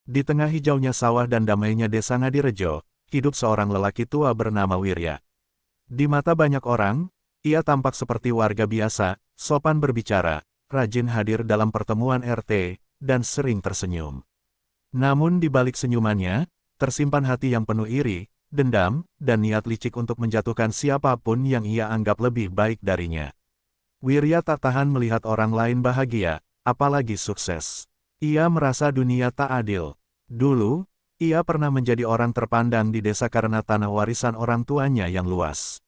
Di tengah hijaunya sawah dan damainya desa Ngadirejo, hidup seorang lelaki tua bernama Wirya. Di mata banyak orang, ia tampak seperti warga biasa, sopan berbicara, rajin hadir dalam pertemuan RT, dan sering tersenyum. Namun di balik senyumannya, tersimpan hati yang penuh iri, dendam, dan niat licik untuk menjatuhkan siapapun yang ia anggap lebih baik darinya. Wirya tak tahan melihat orang lain bahagia, apalagi sukses. Ia merasa dunia tak adil. Dulu, ia pernah menjadi orang terpandang di desa karena tanah warisan orang tuanya yang luas.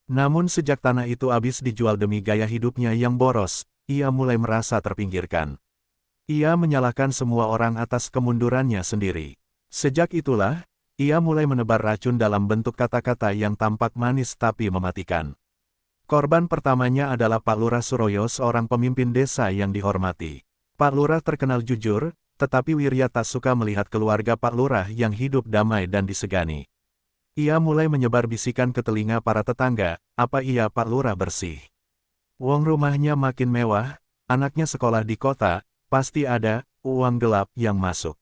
Namun sejak tanah itu habis dijual demi gaya hidupnya yang boros, ia mulai merasa terpinggirkan. Ia menyalahkan semua orang atas kemundurannya sendiri. Sejak itulah, ia mulai menebar racun dalam bentuk kata-kata yang tampak manis tapi mematikan. Korban pertamanya adalah Pak Lurah Suroyo, seorang pemimpin desa yang dihormati. Pak Lurah terkenal jujur, tetapi Wirya tak suka melihat keluarga Pak Lurah yang hidup damai dan disegani. Ia mulai menyebar bisikan ke telinga para tetangga, apa iya Pak Lurah bersih? Wong rumahnya makin mewah, anaknya sekolah di kota, pasti ada uang gelap yang masuk.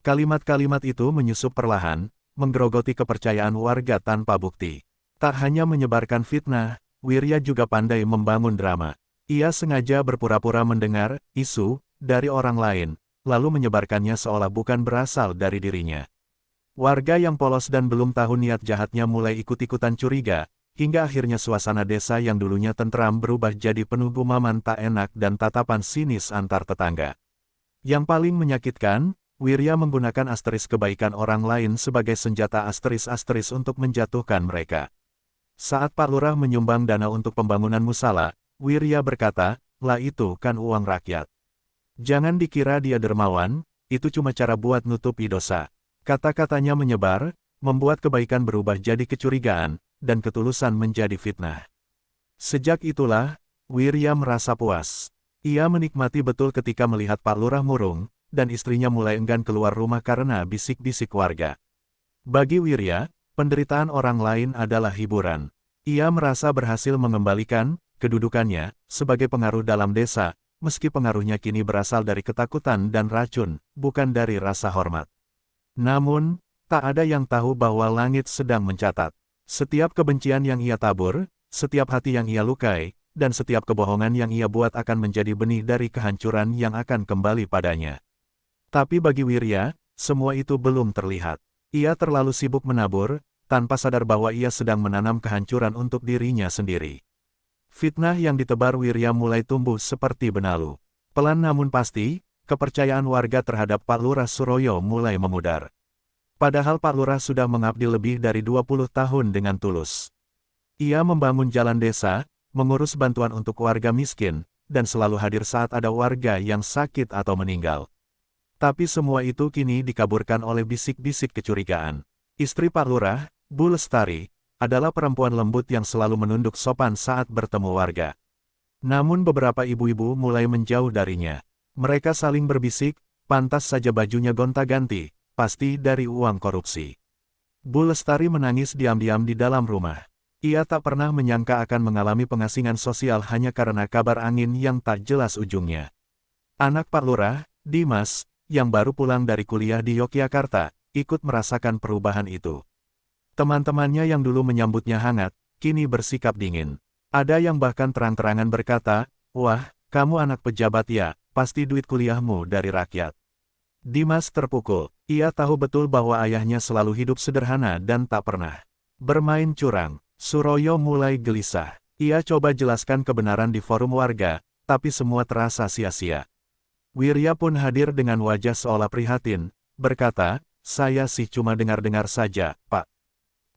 Kalimat-kalimat itu menyusup perlahan, menggerogoti kepercayaan warga tanpa bukti. Tak hanya menyebarkan fitnah, Wirya juga pandai membangun drama. Ia sengaja berpura-pura mendengar isu dari orang lain, lalu menyebarkannya seolah bukan berasal dari dirinya. Warga yang polos dan belum tahu niat jahatnya mulai ikut-ikutan curiga, hingga akhirnya suasana desa yang dulunya tentram berubah jadi penuh gumaman tak enak dan tatapan sinis antar tetangga. Yang paling menyakitkan, Wirya menggunakan asteris kebaikan orang lain sebagai senjata asteris-asteris untuk menjatuhkan mereka. Saat Pak Lurah menyumbang dana untuk pembangunan musala, Wirya berkata, "Lah itu kan uang rakyat. Jangan dikira dia dermawan, itu cuma cara buat nutupi dosa." Kata-katanya menyebar, membuat kebaikan berubah jadi kecurigaan, dan ketulusan menjadi fitnah. Sejak itulah, Wirya merasa puas. Ia menikmati betul ketika melihat Pak Lurah murung, dan istrinya mulai enggan keluar rumah karena bisik-bisik warga. Bagi Wirya, penderitaan orang lain adalah hiburan. Ia merasa berhasil mengembalikan kedudukannya sebagai pengaruh dalam desa, meski pengaruhnya kini berasal dari ketakutan dan racun, bukan dari rasa hormat. Namun, tak ada yang tahu bahwa langit sedang mencatat. Setiap kebencian yang ia tabur, setiap hati yang ia lukai, dan setiap kebohongan yang ia buat akan menjadi benih dari kehancuran yang akan kembali padanya. Tapi bagi Wirya, semua itu belum terlihat. Ia terlalu sibuk menabur, tanpa sadar bahwa ia sedang menanam kehancuran untuk dirinya sendiri. Fitnah yang ditebar Wirya mulai tumbuh seperti benalu. Pelan namun pasti, kepercayaan warga terhadap Pak Lurah Suroyo mulai memudar. Padahal Pak Lurah sudah mengabdi lebih dari 20 tahun dengan tulus. Ia membangun jalan desa, mengurus bantuan untuk warga miskin, dan selalu hadir saat ada warga yang sakit atau meninggal. Tapi semua itu kini dikaburkan oleh bisik-bisik kecurigaan. Istri Pak Lurah, Bu Lestari, adalah perempuan lembut yang selalu menunduk sopan saat bertemu warga. Namun beberapa ibu-ibu mulai menjauh darinya. Mereka saling berbisik, pantas saja bajunya gonta-ganti, pasti dari uang korupsi. Bu Lestari menangis diam-diam di dalam rumah. Ia tak pernah menyangka akan mengalami pengasingan sosial hanya karena kabar angin yang tak jelas ujungnya. Anak Pak Lurah, Dimas, yang baru pulang dari kuliah di Yogyakarta, ikut merasakan perubahan itu. Teman-temannya yang dulu menyambutnya hangat, kini bersikap dingin. Ada yang bahkan terang-terangan berkata, "Wah, kamu anak pejabat ya, pasti duit kuliahmu dari rakyat." Dimas terpukul. Ia tahu betul bahwa ayahnya selalu hidup sederhana dan tak pernah bermain curang. Suroyo mulai gelisah. Ia coba jelaskan kebenaran di forum warga, tapi semua terasa sia-sia. Wirya pun hadir dengan wajah seolah prihatin, berkata, "Saya sih cuma dengar-dengar saja, Pak.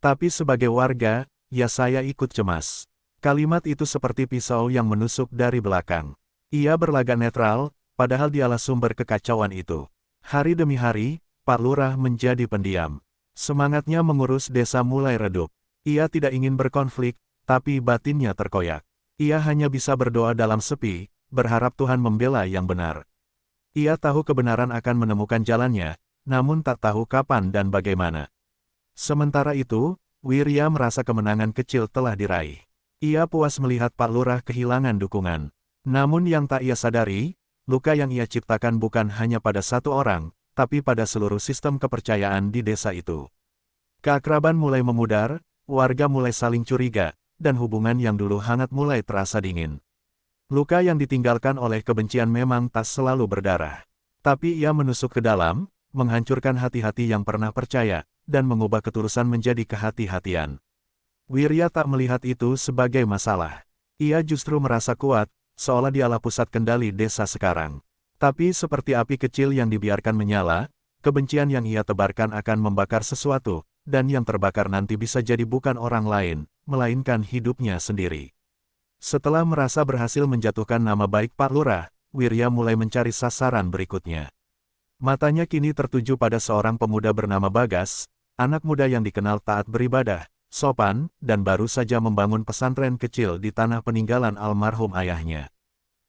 Tapi sebagai warga, ya saya ikut cemas." Kalimat itu seperti pisau yang menusuk dari belakang. Ia berlagak netral, padahal dialah sumber kekacauan itu. Hari demi hari, Pak Lurah menjadi pendiam. Semangatnya mengurus desa mulai redup. Ia tidak ingin berkonflik, tapi batinnya terkoyak. Ia hanya bisa berdoa dalam sepi, berharap Tuhan membela yang benar. Ia tahu kebenaran akan menemukan jalannya, namun tak tahu kapan dan bagaimana. Sementara itu, Wirya merasa kemenangan kecil telah diraih. Ia puas melihat Pak Lurah kehilangan dukungan. Namun yang tak ia sadari, luka yang ia ciptakan bukan hanya pada satu orang, tapi pada seluruh sistem kepercayaan di desa itu. Keakraban mulai memudar, warga mulai saling curiga, dan hubungan yang dulu hangat mulai terasa dingin. Luka yang ditinggalkan oleh kebencian memang tak selalu berdarah. Tapi ia menusuk ke dalam, menghancurkan hati-hati yang pernah percaya, dan mengubah ketulusan menjadi kehati-hatian. Wirya tak melihat itu sebagai masalah. Ia justru merasa kuat, seolah dialah pusat kendali desa sekarang. Tapi seperti api kecil yang dibiarkan menyala, kebencian yang ia tebarkan akan membakar sesuatu, dan yang terbakar nanti bisa jadi bukan orang lain, melainkan hidupnya sendiri. Setelah merasa berhasil menjatuhkan nama baik Pak Lurah, Wirya mulai mencari sasaran berikutnya. Matanya kini tertuju pada seorang pemuda bernama Bagas, anak muda yang dikenal taat beribadah, sopan, dan baru saja membangun pesantren kecil di tanah peninggalan almarhum ayahnya.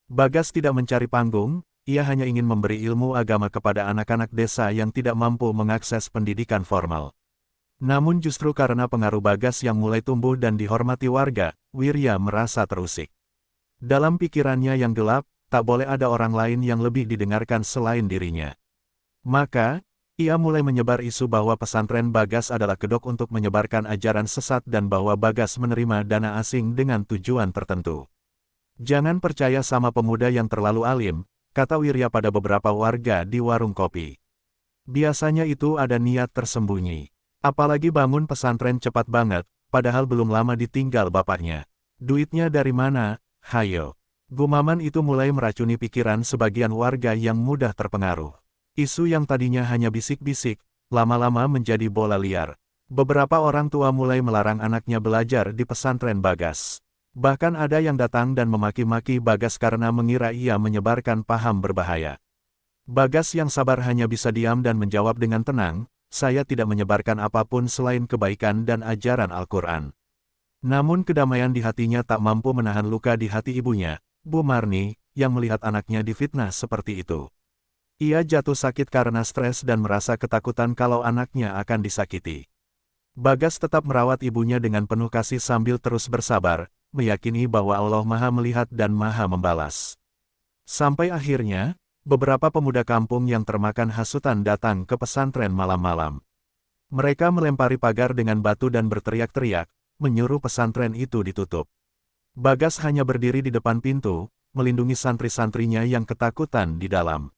Bagas tidak mencari panggung, ia hanya ingin memberi ilmu agama kepada anak-anak desa yang tidak mampu mengakses pendidikan formal. Namun justru karena pengaruh Bagas yang mulai tumbuh dan dihormati warga, Wirya merasa terusik. Dalam pikirannya yang gelap, tak boleh ada orang lain yang lebih didengarkan selain dirinya. Maka, ia mulai menyebar isu bahwa pesantren Bagas adalah kedok untuk menyebarkan ajaran sesat dan bahwa Bagas menerima dana asing dengan tujuan tertentu. Jangan percaya sama pemuda yang terlalu alim, kata Wirya pada beberapa warga di warung kopi. Biasanya itu ada niat tersembunyi. Apalagi bangun pesantren cepat banget, padahal belum lama ditinggal bapaknya. Duitnya dari mana, hayo? Gumaman itu mulai meracuni pikiran sebagian warga yang mudah terpengaruh. Isu yang tadinya hanya bisik-bisik, lama-lama menjadi bola liar. Beberapa orang tua mulai melarang anaknya belajar di pesantren Bagas. Bahkan ada yang datang dan memaki-maki Bagas karena mengira ia menyebarkan paham berbahaya. Bagas yang sabar hanya bisa diam dan menjawab dengan tenang, "Saya tidak menyebarkan apapun selain kebaikan dan ajaran Al-Quran." Namun kedamaian di hatinya tak mampu menahan luka di hati ibunya, Bu Marni, yang melihat anaknya difitnah seperti itu. Ia jatuh sakit karena stres dan merasa ketakutan kalau anaknya akan disakiti. Bagas tetap merawat ibunya dengan penuh kasih sambil terus bersabar, meyakini bahwa Allah Maha Melihat dan Maha Membalas. Sampai akhirnya, beberapa pemuda kampung yang termakan hasutan datang ke pesantren malam-malam. Mereka melempari pagar dengan batu dan berteriak-teriak, menyuruh pesantren itu ditutup. Bagas hanya berdiri di depan pintu, melindungi santri-santrinya yang ketakutan di dalam.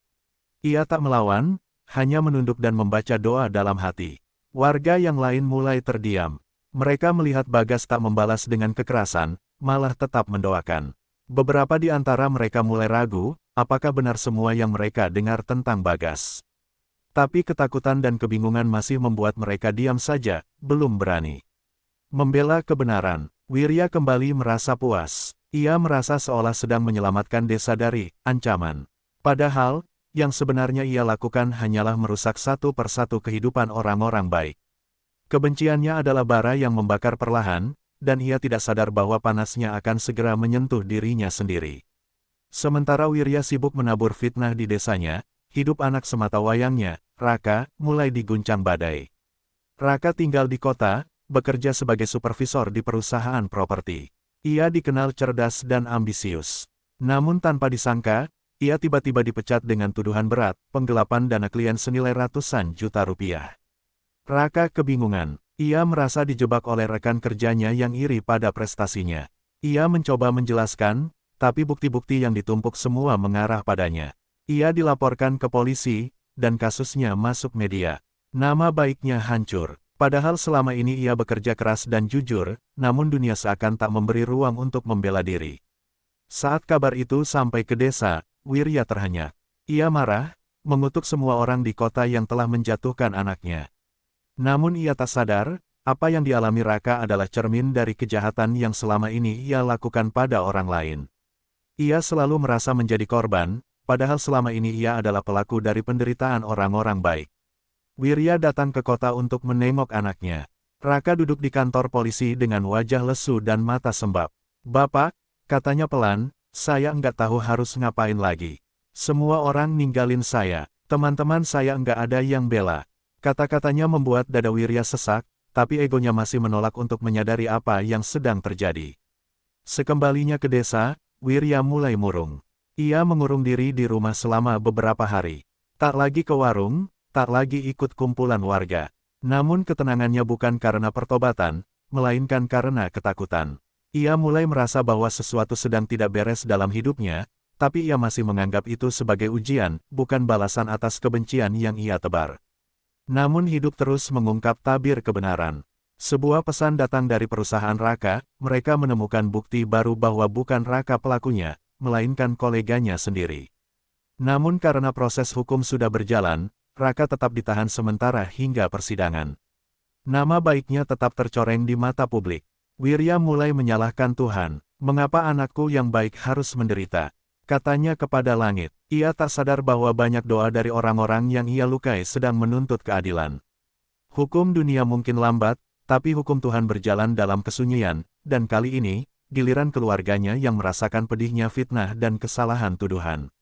Ia tak melawan, hanya menunduk dan membaca doa dalam hati. Warga yang lain mulai terdiam. Mereka melihat Bagas tak membalas dengan kekerasan, malah tetap mendoakan. Beberapa di antara mereka mulai ragu, apakah benar semua yang mereka dengar tentang Bagas. Tapi ketakutan dan kebingungan masih membuat mereka diam saja, belum berani membela kebenaran. Wirya kembali merasa puas. Ia merasa seolah sedang menyelamatkan desa dari ancaman. Padahal, yang sebenarnya ia lakukan hanyalah merusak satu persatu kehidupan orang-orang baik. Kebenciannya adalah bara yang membakar perlahan, dan ia tidak sadar bahwa panasnya akan segera menyentuh dirinya sendiri. Sementara Wirya sibuk menabur fitnah di desanya, hidup anak semata wayangnya, Raka, mulai diguncang badai. Raka tinggal di kota, bekerja sebagai supervisor di perusahaan properti. Ia dikenal cerdas dan ambisius. Namun tanpa disangka, ia tiba-tiba dipecat dengan tuduhan berat, penggelapan dana klien senilai ratusan juta rupiah. Raka kebingungan. Ia merasa dijebak oleh rekan kerjanya yang iri pada prestasinya. Ia mencoba menjelaskan, tapi bukti-bukti yang ditumpuk semua mengarah padanya. Ia dilaporkan ke polisi, dan kasusnya masuk media. Nama baiknya hancur. Padahal selama ini ia bekerja keras dan jujur, namun dunia seakan tak memberi ruang untuk membela diri. Saat kabar itu sampai ke desa, Wirya terhenyak. Ia marah, mengutuk semua orang di kota yang telah menjatuhkan anaknya. Namun ia tak sadar, apa yang dialami Raka adalah cermin dari kejahatan yang selama ini ia lakukan pada orang lain. Ia selalu merasa menjadi korban, padahal selama ini ia adalah pelaku dari penderitaan orang-orang baik. Wirya datang ke kota untuk menengok anaknya. Raka duduk di kantor polisi dengan wajah lesu dan mata sembab. "Bapak," katanya pelan, "saya enggak tahu harus ngapain lagi. Semua orang ninggalin saya, teman-teman saya enggak ada yang bela." Kata-katanya membuat dada Wirya sesak, tapi egonya masih menolak untuk menyadari apa yang sedang terjadi. Sekembalinya ke desa, Wirya mulai murung. Ia mengurung diri di rumah selama beberapa hari. Tak lagi ke warung, tak lagi ikut kumpulan warga. Namun ketenangannya bukan karena pertobatan, melainkan karena ketakutan. Ia mulai merasa bahwa sesuatu sedang tidak beres dalam hidupnya, tapi ia masih menganggap itu sebagai ujian, bukan balasan atas kebencian yang ia tebar. Namun hidup terus mengungkap tabir kebenaran. Sebuah pesan datang dari perusahaan Raka, mereka menemukan bukti baru bahwa bukan Raka pelakunya, melainkan koleganya sendiri. Namun karena proses hukum sudah berjalan, Raka tetap ditahan sementara hingga persidangan. Nama baiknya tetap tercoreng di mata publik. Wirya mulai menyalahkan Tuhan, mengapa anakku yang baik harus menderita? Katanya kepada langit. Ia tak sadar bahwa banyak doa dari orang-orang yang ia lukai sedang menuntut keadilan. Hukum dunia mungkin lambat, tapi hukum Tuhan berjalan dalam kesunyian, dan kali ini, giliran keluarganya yang merasakan pedihnya fitnah dan kesalahan tuduhan.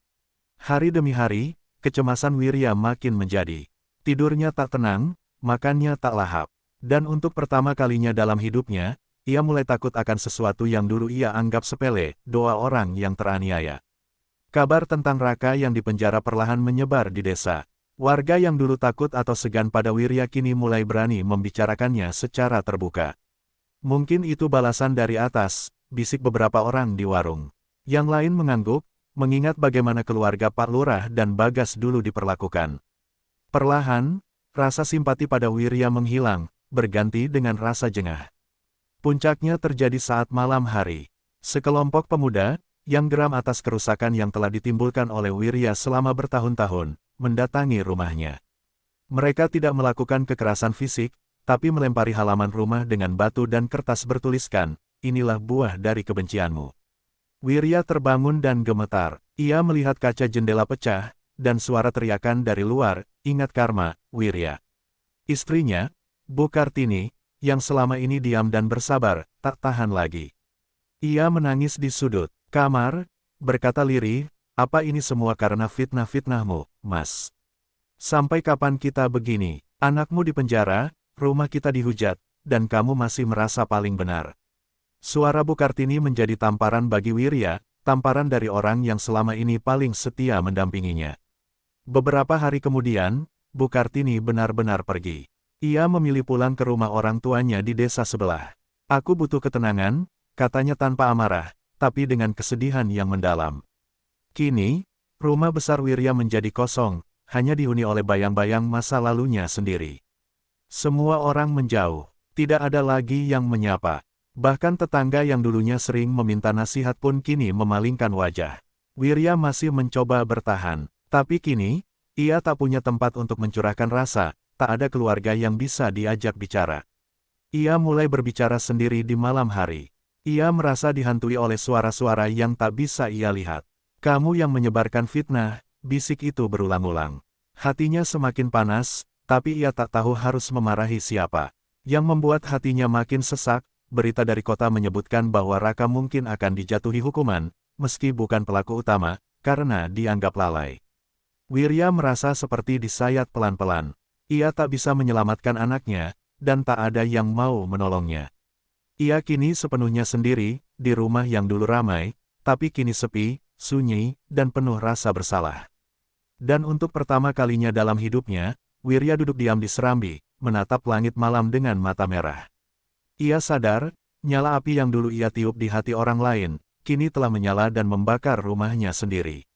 Hari demi hari, kecemasan Wirya makin menjadi. Tidurnya tak tenang, makannya tak lahap. Dan untuk pertama kalinya dalam hidupnya, ia mulai takut akan sesuatu yang dulu ia anggap sepele, doa orang yang teraniaya. Kabar tentang Raka yang dipenjara perlahan menyebar di desa. Warga yang dulu takut atau segan pada Wirya kini mulai berani membicarakannya secara terbuka. Mungkin itu balasan dari atas, bisik beberapa orang di warung. Yang lain mengangguk, mengingat bagaimana keluarga Pak Lurah dan Bagas dulu diperlakukan. Perlahan, rasa simpati pada Wirya menghilang, berganti dengan rasa jengah. Puncaknya terjadi saat malam hari. Sekelompok pemuda, yang geram atas kerusakan yang telah ditimbulkan oleh Wirya selama bertahun-tahun, mendatangi rumahnya. Mereka tidak melakukan kekerasan fisik, tapi melempari halaman rumah dengan batu dan kertas bertuliskan, "Inilah buah dari kebencianmu." Wirya terbangun dan gemetar. Ia melihat kaca jendela pecah, dan suara teriakan dari luar, "Ingat karma, Wirya." Istrinya, Bu Kartini, yang selama ini diam dan bersabar, tak tahan lagi. Ia menangis di sudut kamar, berkata lirih, "Apa ini semua karena fitnah-fitnahmu, Mas? Sampai kapan kita begini? Anakmu dipenjara, rumah kita dihujat, dan kamu masih merasa paling benar." Suara Bu Kartini menjadi tamparan bagi Wirya, tamparan dari orang yang selama ini paling setia mendampinginya. Beberapa hari kemudian, Bu Kartini benar-benar pergi. Ia memilih pulang ke rumah orang tuanya di desa sebelah. "Aku butuh ketenangan," katanya tanpa amarah, tapi dengan kesedihan yang mendalam. Kini, rumah besar Wirya menjadi kosong, hanya dihuni oleh bayang-bayang masa lalunya sendiri. Semua orang menjauh, tidak ada lagi yang menyapa. Bahkan tetangga yang dulunya sering meminta nasihat pun kini memalingkan wajah. Wirya masih mencoba bertahan, tapi kini, ia tak punya tempat untuk mencurahkan rasa. Tak ada keluarga yang bisa diajak bicara. Ia mulai berbicara sendiri di malam hari. Ia merasa dihantui oleh suara-suara yang tak bisa ia lihat. "Kamu yang menyebarkan fitnah," bisik itu berulang-ulang. Hatinya semakin panas, tapi ia tak tahu harus memarahi siapa. Yang membuat hatinya makin sesak, berita dari kota menyebutkan bahwa Raka mungkin akan dijatuhi hukuman, meski bukan pelaku utama, karena dianggap lalai. Wirya merasa seperti disayat pelan-pelan. Ia tak bisa menyelamatkan anaknya, dan tak ada yang mau menolongnya. Ia kini sepenuhnya sendiri, di rumah yang dulu ramai, tapi kini sepi, sunyi, dan penuh rasa bersalah. Dan untuk pertama kalinya dalam hidupnya, Wirya duduk diam di serambi, menatap langit malam dengan mata merah. Ia sadar, nyala api yang dulu ia tiup di hati orang lain, kini telah menyala dan membakar rumahnya sendiri.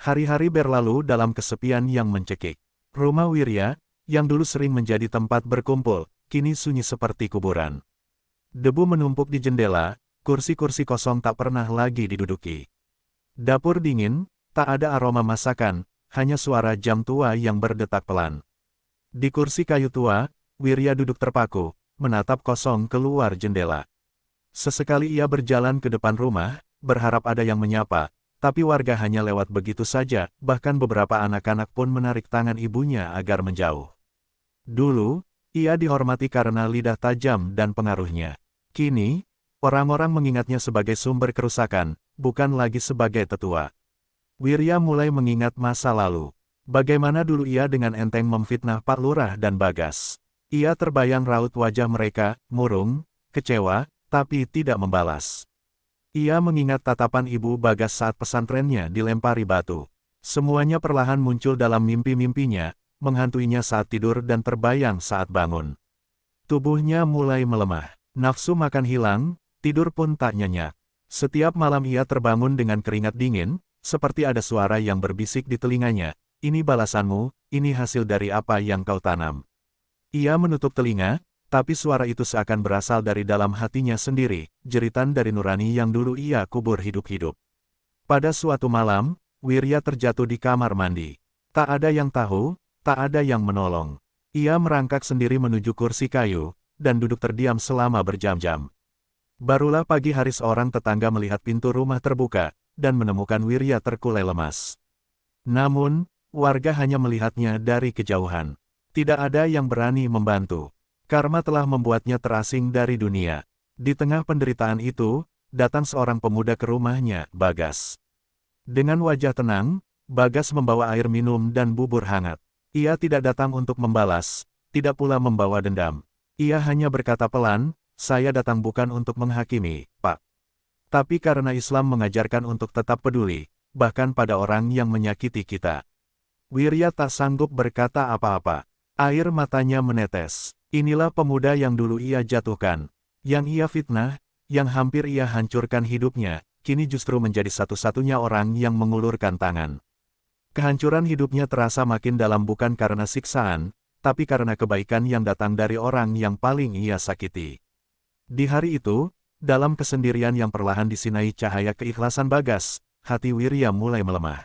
Hari-hari berlalu dalam kesepian yang mencekik. Rumah Wirya, yang dulu sering menjadi tempat berkumpul, kini sunyi seperti kuburan. Debu menumpuk di jendela, kursi-kursi kosong tak pernah lagi diduduki. Dapur dingin, tak ada aroma masakan, hanya suara jam tua yang berdetak pelan. Di kursi kayu tua, Wirya duduk terpaku, menatap kosong keluar jendela. Sesekali ia berjalan ke depan rumah, berharap ada yang menyapa, tapi warga hanya lewat begitu saja, bahkan beberapa anak-anak pun menarik tangan ibunya agar menjauh. Dulu, ia dihormati karena lidah tajam dan pengaruhnya. Kini, orang-orang mengingatnya sebagai sumber kerusakan, bukan lagi sebagai tetua. Wirya mulai mengingat masa lalu. Bagaimana dulu ia dengan enteng memfitnah Pak Lurah dan Bagas. Ia terbayang raut wajah mereka, murung, kecewa, tapi tidak membalas. Ia mengingat tatapan ibu Bagas saat pesantrennya dilempari batu. Semuanya perlahan muncul dalam mimpi-mimpinya, menghantuinya saat tidur dan terbayang saat bangun. Tubuhnya mulai melemah, nafsu makan hilang, tidur pun tak nyenyak. Setiap malam ia terbangun dengan keringat dingin, seperti ada suara yang berbisik di telinganya, "Ini balasanmu, ini hasil dari apa yang kau tanam." Ia menutup telinga, tapi suara itu seakan berasal dari dalam hatinya sendiri, jeritan dari nurani yang dulu ia kubur hidup-hidup. Pada suatu malam, Wirya terjatuh di kamar mandi. Tak ada yang tahu, tak ada yang menolong. Ia merangkak sendiri menuju kursi kayu, dan duduk terdiam selama berjam-jam. Barulah pagi hari seorang tetangga melihat pintu rumah terbuka, dan menemukan Wirya terkulai lemas. Namun, warga hanya melihatnya dari kejauhan. Tidak ada yang berani membantu. Karma telah membuatnya terasing dari dunia. Di tengah penderitaan itu, datang seorang pemuda ke rumahnya, Bagas. Dengan wajah tenang, Bagas membawa air minum dan bubur hangat. Ia tidak datang untuk membalas, tidak pula membawa dendam. Ia hanya berkata pelan, "Saya datang bukan untuk menghakimi, Pak. Tapi karena Islam mengajarkan untuk tetap peduli, bahkan pada orang yang menyakiti kita." Wirya tak sanggup berkata apa-apa. Air matanya menetes. Inilah pemuda yang dulu ia jatuhkan, yang ia fitnah, yang hampir ia hancurkan hidupnya, kini justru menjadi satu-satunya orang yang mengulurkan tangan. Kehancuran hidupnya terasa makin dalam bukan karena siksaan, tapi karena kebaikan yang datang dari orang yang paling ia sakiti. Di hari itu, dalam kesendirian yang perlahan disinai cahaya keikhlasan Bagas, hati Wirya mulai melemah.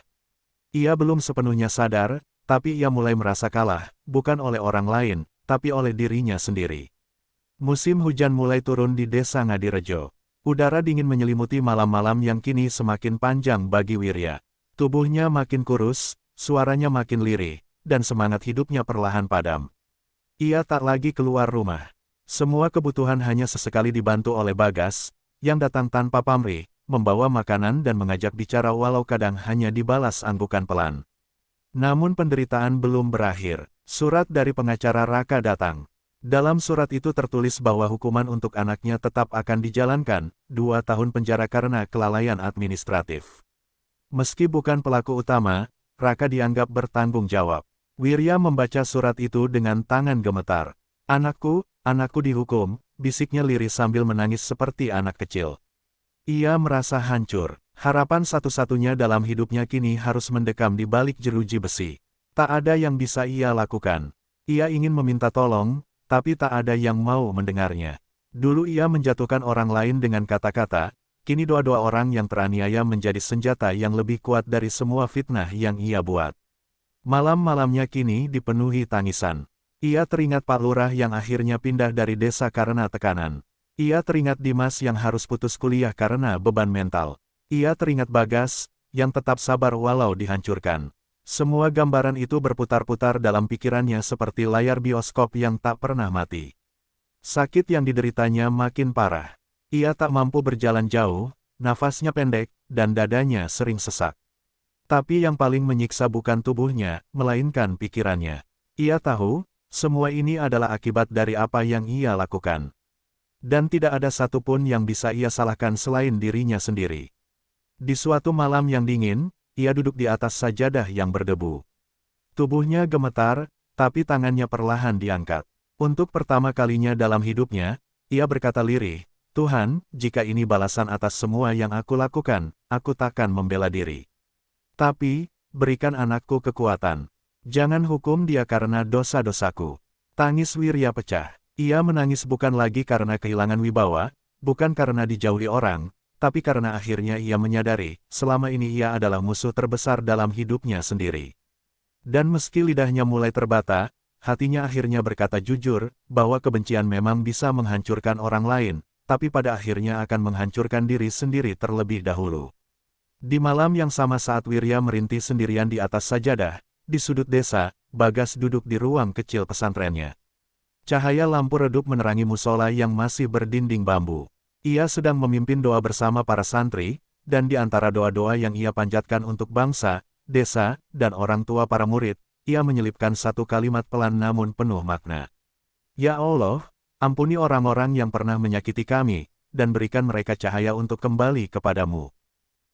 Ia belum sepenuhnya sadar, tapi ia mulai merasa kalah, bukan oleh orang lain, tapi oleh dirinya sendiri. Musim hujan mulai turun di desa Ngadirejo. Udara dingin menyelimuti malam-malam yang kini semakin panjang bagi Wirya. Tubuhnya makin kurus, suaranya makin lirih, dan semangat hidupnya perlahan padam. Ia tak lagi keluar rumah. Semua kebutuhan hanya sesekali dibantu oleh Bagas, yang datang tanpa pamrih, membawa makanan dan mengajak bicara walau kadang hanya dibalas anggukan pelan. Namun penderitaan belum berakhir. Surat dari pengacara Raka datang. Dalam surat itu tertulis bahwa hukuman untuk anaknya tetap akan dijalankan, 2 tahun penjara karena kelalaian administratif. Meski bukan pelaku utama, Raka dianggap bertanggung jawab. Wirya membaca surat itu dengan tangan gemetar. "Anakku, anakku dihukum," bisiknya lirih sambil menangis seperti anak kecil. Ia merasa hancur. Harapan satu-satunya dalam hidupnya kini harus mendekam di balik jeruji besi. Tak ada yang bisa ia lakukan. Ia ingin meminta tolong, tapi tak ada yang mau mendengarnya. Dulu ia menjatuhkan orang lain dengan kata-kata, kini doa-doa orang yang teraniaya menjadi senjata yang lebih kuat dari semua fitnah yang ia buat. Malam-malamnya kini dipenuhi tangisan. Ia teringat Pak Lurah yang akhirnya pindah dari desa karena tekanan. Ia teringat Dimas yang harus putus kuliah karena beban mental. Ia teringat Bagas, yang tetap sabar walau dihancurkan. Semua gambaran itu berputar-putar dalam pikirannya seperti layar bioskop yang tak pernah mati. Sakit yang dideritanya makin parah. Ia tak mampu berjalan jauh, nafasnya pendek, dan dadanya sering sesak. Tapi yang paling menyiksa bukan tubuhnya, melainkan pikirannya. Ia tahu, semua ini adalah akibat dari apa yang ia lakukan. Dan tidak ada satupun yang bisa ia salahkan selain dirinya sendiri. Di suatu malam yang dingin, ia duduk di atas sajadah yang berdebu. Tubuhnya gemetar, tapi tangannya perlahan diangkat. Untuk pertama kalinya dalam hidupnya, ia berkata lirih, "Tuhan, jika ini balasan atas semua yang aku lakukan, aku takkan membela diri. Tapi, berikan anakku kekuatan. Jangan hukum dia karena dosa-dosaku." Tangis Wirya pecah. Ia menangis bukan lagi karena kehilangan wibawa, bukan karena dijauhi orang, tapi karena akhirnya ia menyadari, selama ini ia adalah musuh terbesar dalam hidupnya sendiri. Dan meski lidahnya mulai terbata, hatinya akhirnya berkata jujur, bahwa kebencian memang bisa menghancurkan orang lain, tapi pada akhirnya akan menghancurkan diri sendiri terlebih dahulu. Di malam yang sama saat Wirya merintih sendirian di atas sajadah, di sudut desa, Bagas duduk di ruang kecil pesantrennya. Cahaya lampu redup menerangi musola yang masih berdinding bambu. Ia sedang memimpin doa bersama para santri, dan di antara doa-doa yang ia panjatkan untuk bangsa, desa, dan orang tua para murid, ia menyelipkan satu kalimat pelan namun penuh makna. "Ya Allah, ampuni orang-orang yang pernah menyakiti kami, dan berikan mereka cahaya untuk kembali kepadamu."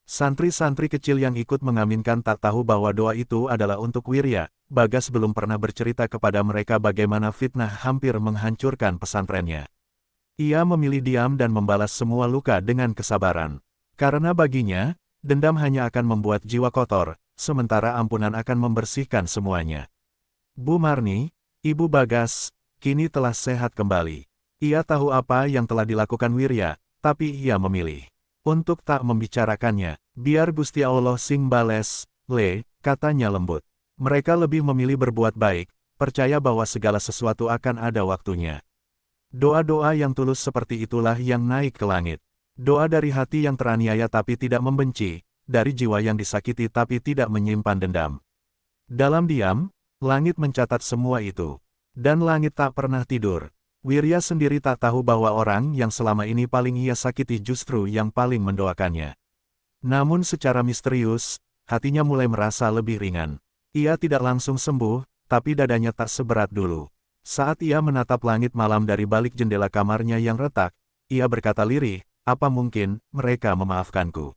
Santri-santri kecil yang ikut mengaminkan tak tahu bahwa doa itu adalah untuk Wirya. Bagas belum pernah bercerita kepada mereka bagaimana fitnah hampir menghancurkan pesantrennya. Ia memilih diam dan membalas semua luka dengan kesabaran. Karena baginya, dendam hanya akan membuat jiwa kotor, sementara ampunan akan membersihkan semuanya. Bu Marni, Ibu Bagas, kini telah sehat kembali. Ia tahu apa yang telah dilakukan Wirya, tapi ia memilih untuk tak membicarakannya. Biar Gusti Allah sing bales, katanya lembut. Mereka lebih memilih berbuat baik, percaya bahwa segala sesuatu akan ada waktunya. Doa-doa yang tulus seperti itulah yang naik ke langit. Doa dari hati yang teraniaya tapi tidak membenci, dari jiwa yang disakiti tapi tidak menyimpan dendam. Dalam diam, langit mencatat semua itu. Dan langit tak pernah tidur. Wirya sendiri tak tahu bahwa orang yang selama ini paling ia sakiti justru yang paling mendoakannya. Namun secara misterius, hatinya mulai merasa lebih ringan. Ia tidak langsung sembuh, tapi dadanya tak seberat dulu. Saat ia menatap langit malam dari balik jendela kamarnya yang retak, ia berkata lirih, apa mungkin mereka memaafkanku?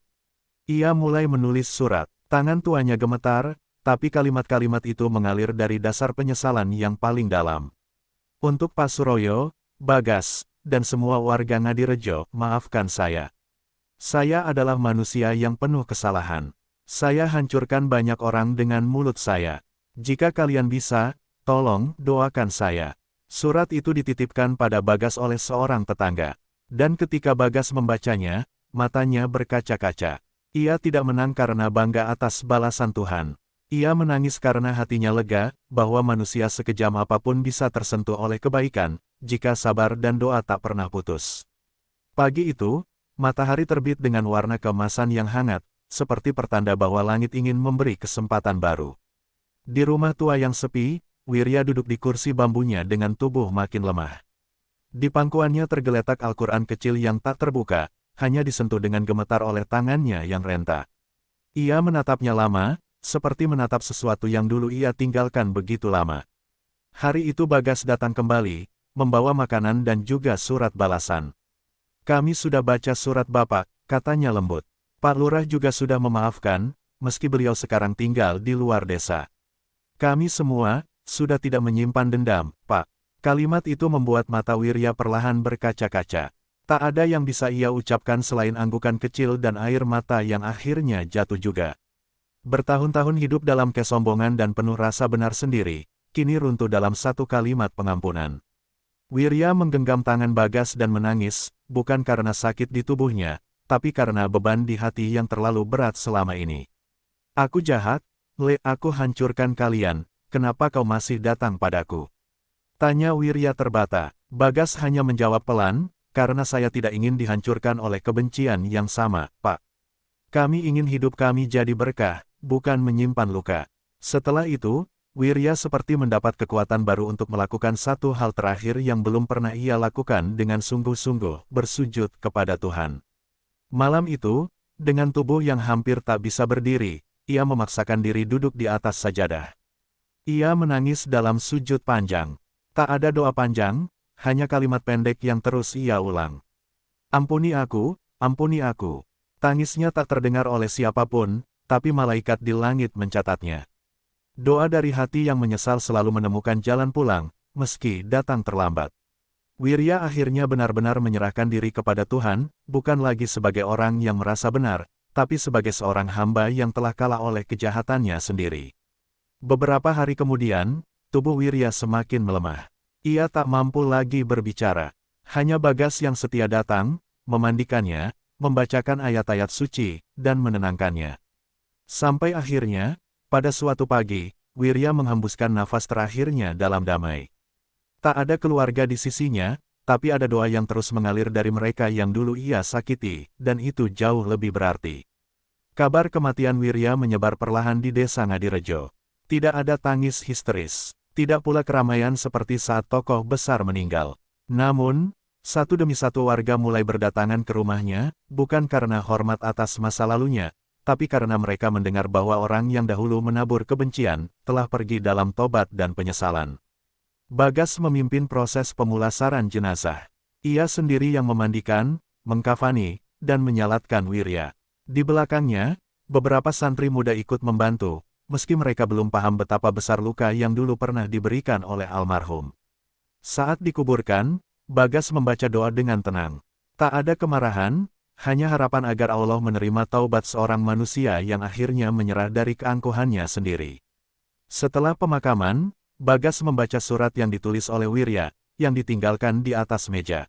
Ia mulai menulis surat, tangan tuanya gemetar, tapi kalimat-kalimat itu mengalir dari dasar penyesalan yang paling dalam. Untuk Pak Suroyo, Bagas, dan semua warga Ngadirejo, maafkan saya. Saya adalah manusia yang penuh kesalahan. Saya hancurkan banyak orang dengan mulut saya. Jika kalian bisa, tolong doakan saya. Surat itu dititipkan pada Bagas oleh seorang tetangga. Dan ketika Bagas membacanya, matanya berkaca-kaca. Ia tidak menang karena bangga atas balasan Tuhan. Ia menangis karena hatinya lega, bahwa manusia sekejam apapun bisa tersentuh oleh kebaikan, jika sabar dan doa tak pernah putus. Pagi itu, matahari terbit dengan warna keemasan yang hangat, seperti pertanda bahwa langit ingin memberi kesempatan baru. Di rumah tua yang sepi, Wirya duduk di kursi bambunya dengan tubuh makin lemah. Di pangkuannya tergeletak Al-Quran kecil yang tak terbuka, hanya disentuh dengan gemetar oleh tangannya yang renta. Ia menatapnya lama, seperti menatap sesuatu yang dulu ia tinggalkan begitu lama. Hari itu Bagas datang kembali, membawa makanan dan juga surat balasan. Kami sudah baca surat Bapak, katanya lembut. Pak Lurah juga sudah memaafkan, meski beliau sekarang tinggal di luar desa. Kami semua, sudah tidak menyimpan dendam, Pak. Kalimat itu membuat mata Wirya perlahan berkaca-kaca. Tak ada yang bisa ia ucapkan selain anggukan kecil dan air mata yang akhirnya jatuh juga. Bertahun-tahun hidup dalam kesombongan dan penuh rasa benar sendiri, kini runtuh dalam satu kalimat pengampunan. Wirya menggenggam tangan Bagas dan menangis, bukan karena sakit di tubuhnya, tapi karena beban di hati yang terlalu berat selama ini. Aku jahat, aku hancurkan kalian, kenapa kau masih datang padaku? Tanya Wirya terbata. Bagas hanya menjawab pelan, karena saya tidak ingin dihancurkan oleh kebencian yang sama, Pak. Kami ingin hidup kami jadi berkah, bukan menyimpan luka. Setelah itu, Wirya seperti mendapat kekuatan baru untuk melakukan satu hal terakhir yang belum pernah ia lakukan dengan sungguh-sungguh, bersujud kepada Tuhan. Malam itu, dengan tubuh yang hampir tak bisa berdiri, ia memaksakan diri duduk di atas sajadah. Ia menangis dalam sujud panjang. Tak ada doa panjang, hanya kalimat pendek yang terus ia ulang. Ampuni aku, ampuni aku. Tangisnya tak terdengar oleh siapapun, tapi malaikat di langit mencatatnya. Doa dari hati yang menyesal selalu menemukan jalan pulang, meski datang terlambat. Wirya akhirnya benar-benar menyerahkan diri kepada Tuhan, bukan lagi sebagai orang yang merasa benar, tapi sebagai seorang hamba yang telah kalah oleh kejahatannya sendiri. Beberapa hari kemudian, tubuh Wirya semakin melemah. Ia tak mampu lagi berbicara. Hanya Bagas yang setia datang, memandikannya, membacakan ayat-ayat suci, dan menenangkannya. Sampai akhirnya, pada suatu pagi, Wirya menghembuskan nafas terakhirnya dalam damai. Tak ada keluarga di sisinya, tapi ada doa yang terus mengalir dari mereka yang dulu ia sakiti, dan itu jauh lebih berarti. Kabar kematian Wirya menyebar perlahan di desa Ngadirejo. Tidak ada tangis histeris, tidak pula keramaian seperti saat tokoh besar meninggal. Namun, satu demi satu warga mulai berdatangan ke rumahnya, bukan karena hormat atas masa lalunya, tapi karena mereka mendengar bahwa orang yang dahulu menabur kebencian, telah pergi dalam tobat dan penyesalan. Bagas memimpin proses pemulasaran jenazah. Ia sendiri yang memandikan, mengkafani, dan menyalatkan Wirya. Di belakangnya, beberapa santri muda ikut membantu, meski mereka belum paham betapa besar luka yang dulu pernah diberikan oleh almarhum. Saat dikuburkan, Bagas membaca doa dengan tenang. Tak ada kemarahan, hanya harapan agar Allah menerima taubat seorang manusia yang akhirnya menyerah dari keangkuhannya sendiri. Setelah pemakaman, Bagas membaca surat yang ditulis oleh Wirya, yang ditinggalkan di atas meja.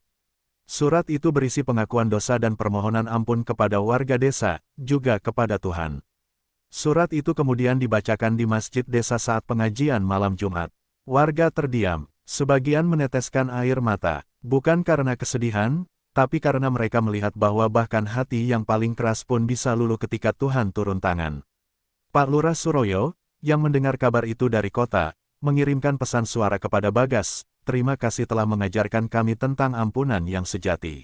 Surat itu berisi pengakuan dosa dan permohonan ampun kepada warga desa, juga kepada Tuhan. Surat itu kemudian dibacakan di masjid desa saat pengajian malam Jumat. Warga terdiam, sebagian meneteskan air mata, bukan karena kesedihan, tapi karena mereka melihat bahwa bahkan hati yang paling keras pun bisa luluh ketika Tuhan turun tangan. Pak Lurah Suroyo, yang mendengar kabar itu dari kota, mengirimkan pesan suara kepada Bagas, "Terima kasih telah mengajarkan kami tentang ampunan yang sejati.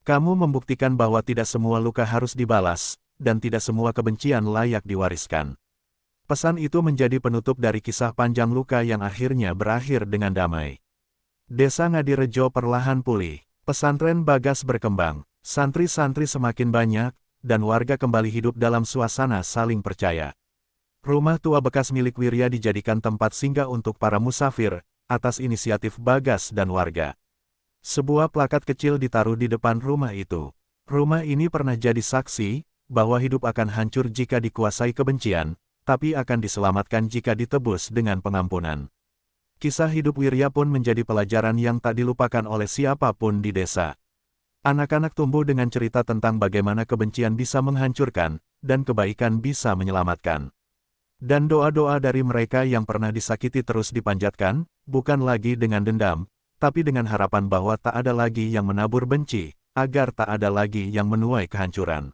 Kamu membuktikan bahwa tidak semua luka harus dibalas, dan tidak semua kebencian layak diwariskan." Pesan itu menjadi penutup dari kisah panjang luka yang akhirnya berakhir dengan damai. Desa Ngadirejo perlahan pulih, pesantren Bagas berkembang, santri-santri semakin banyak, dan warga kembali hidup dalam suasana saling percaya. Rumah tua bekas milik Wirya dijadikan tempat singgah untuk para musafir, atas inisiatif Bagas dan warga. Sebuah plakat kecil ditaruh di depan rumah itu. Rumah ini pernah jadi saksi, bahwa hidup akan hancur jika dikuasai kebencian, tapi akan diselamatkan jika ditebus dengan pengampunan. Kisah hidup Wirya pun menjadi pelajaran yang tak dilupakan oleh siapapun di desa. Anak-anak tumbuh dengan cerita tentang bagaimana kebencian bisa menghancurkan, dan kebaikan bisa menyelamatkan. Dan doa-doa dari mereka yang pernah disakiti terus dipanjatkan, bukan lagi dengan dendam, tapi dengan harapan bahwa tak ada lagi yang menabur benci, agar tak ada lagi yang menuai kehancuran.